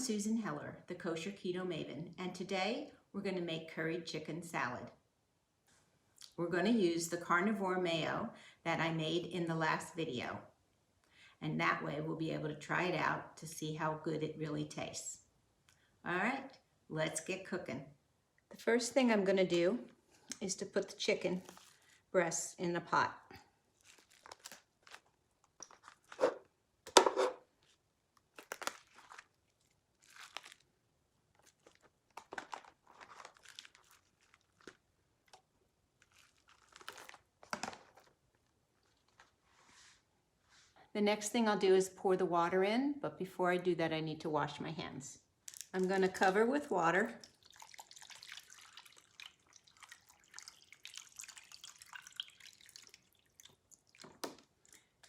Susan Heller, the Kosher Keto Maven, and today we're going to make curried chicken salad. We're going to use the Carnivore mayo that I made in the last video, and that way we'll be able to try it out to see how good it really tastes. All right, let's get cooking. The first thing I'm going to do is to put the chicken breasts in the pot. The next thing I'll do is pour the water in, but before I do that, I need to wash my hands. I'm going to cover with water.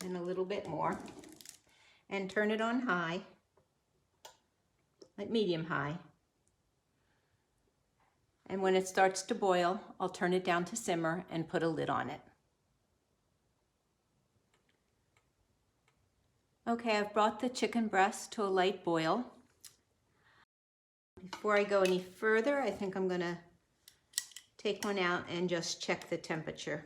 And a little bit more. And turn it on high, like medium high. And when it starts to boil, I'll turn it down to simmer and put a lid on it. Okay, I've brought the chicken breast to a light boil. Before I go any further, I think I'm going to take one out and just check the temperature.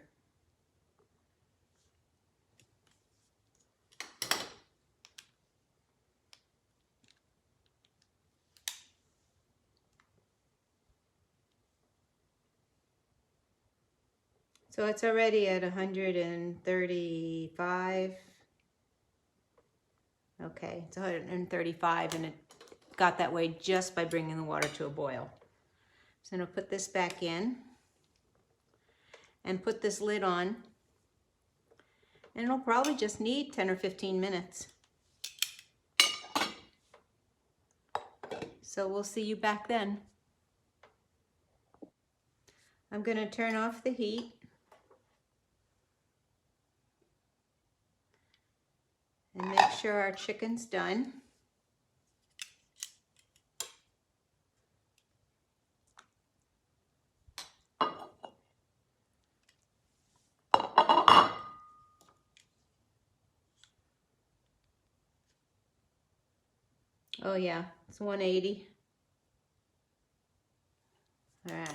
So it's already at 135. Okay, it's 135, and it got that way just by bringing the water to a boil. So I'm going to put this back in and put this lid on, and it'll probably just need 10 or 15 minutes. So we'll see you back then. I'm going to turn off the heat. And make sure our chicken's done. Oh yeah, it's 180. All right.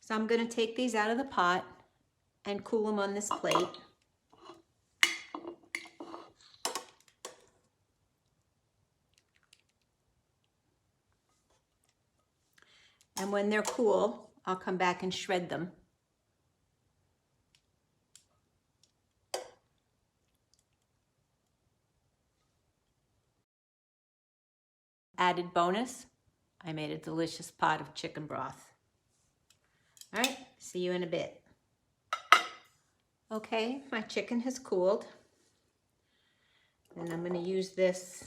So I'm going to take these out of the pot and cool them on this plate. And when they're cool, I'll come back and shred them. Added bonus, I made a delicious pot of chicken broth. All right, see you in a bit. Okay, my chicken has cooled. And I'm going to use this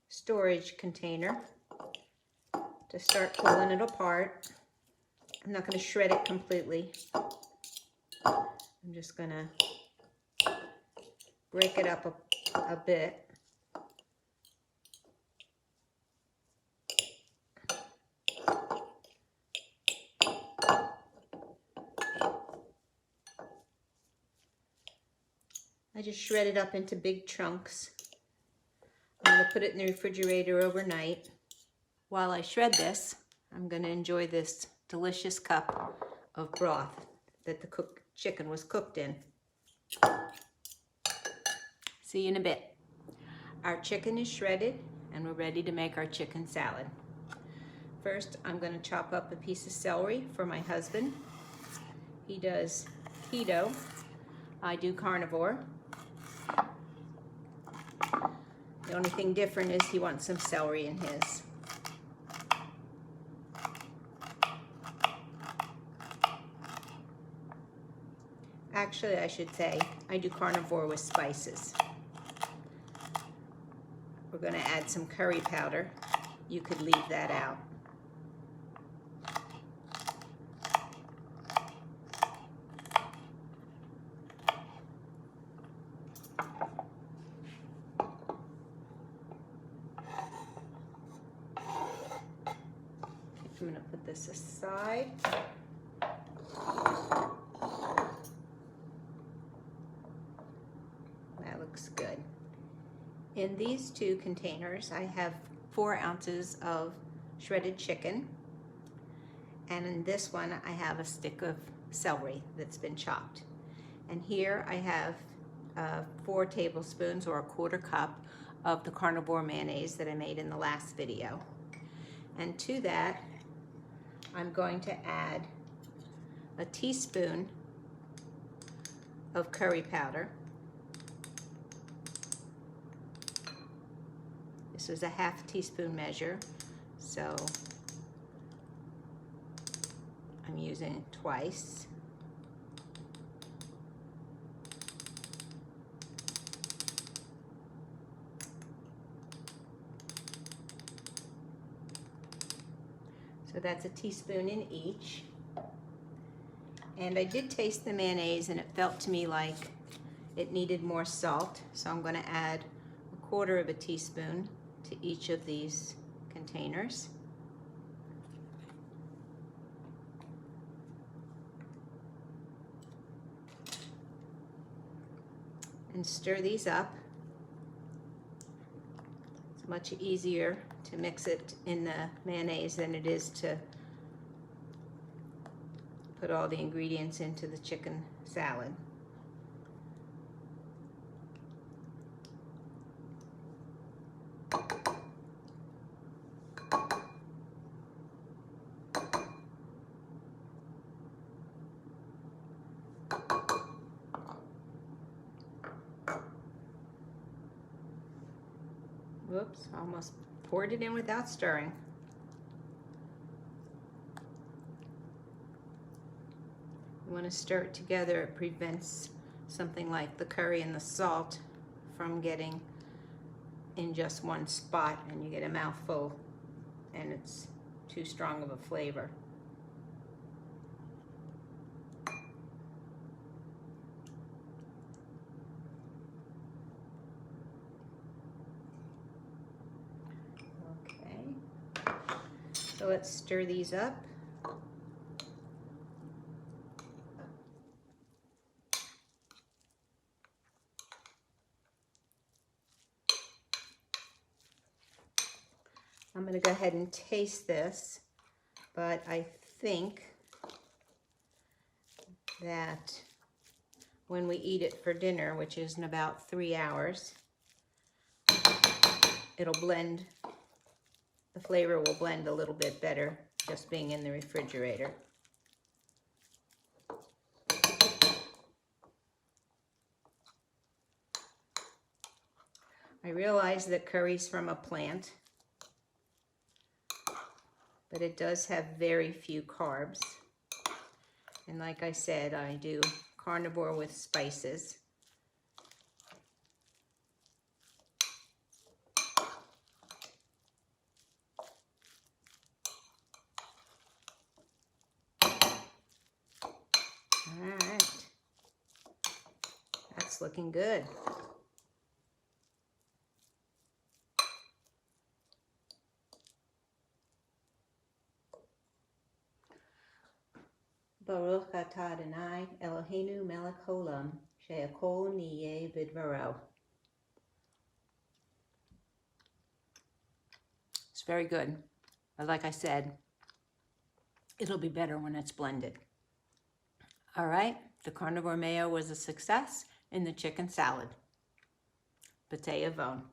storage container to start pulling it apart. I'm not going to shred it completely. I'm just going to break it up a bit. I just shred it up into big chunks. I'm going to put it in the refrigerator overnight. While I shred this, I'm going to enjoy this delicious cup of broth that the chicken was cooked in. See you in a bit. Our chicken is shredded and we're ready to make our chicken salad. First, I'm going to chop up a piece of celery for my husband. He does keto. I do carnivore. The only thing different is he wants some celery in his. Actually, I should say, I do carnivore with spices. We're going to add some curry powder. You could leave that out. I'm going to put this aside. That looks good. In these two containers, I have 4 ounces of shredded chicken, and in this one I have a stick of celery that's been chopped. And here I have 4 tablespoons or a 1/4 cup of the Carnivore mayonnaise that I made in the last video. And to that, I'm going to add a teaspoon of curry powder. This is a 1/2 teaspoon measure, so I'm using it twice. So that's a teaspoon in each. And I did taste the mayonnaise and it felt to me like it needed more salt, so I'm going to add 1/4 teaspoon to each of these containers. And stir these up. It's much easier to mix it in the mayonnaise than it is to put all the ingredients into the chicken salad. Whoops, almost poured it in without stirring. You want to stir it together. It prevents something like the curry and the salt from getting in just one spot and you get a mouthful and it's too strong of a flavor. So let's stir these up. I'm going to go ahead and taste this, but I think that when we eat it for dinner, which is in about 3 hours, it'll blend. The flavor will blend a little bit better just being in the refrigerator. I realize that curry's from a plant, but it does have very few carbs. And like I said, I do carnivore with spices. Alright, that's looking good. Baruch atah Adonai Eloheinu melech haolam she'akol niyeh bidvaro. It's very good. But like I said, it'll be better when it's blended. All right, the carnivore mayo was a success in the chicken salad. B'tei avon.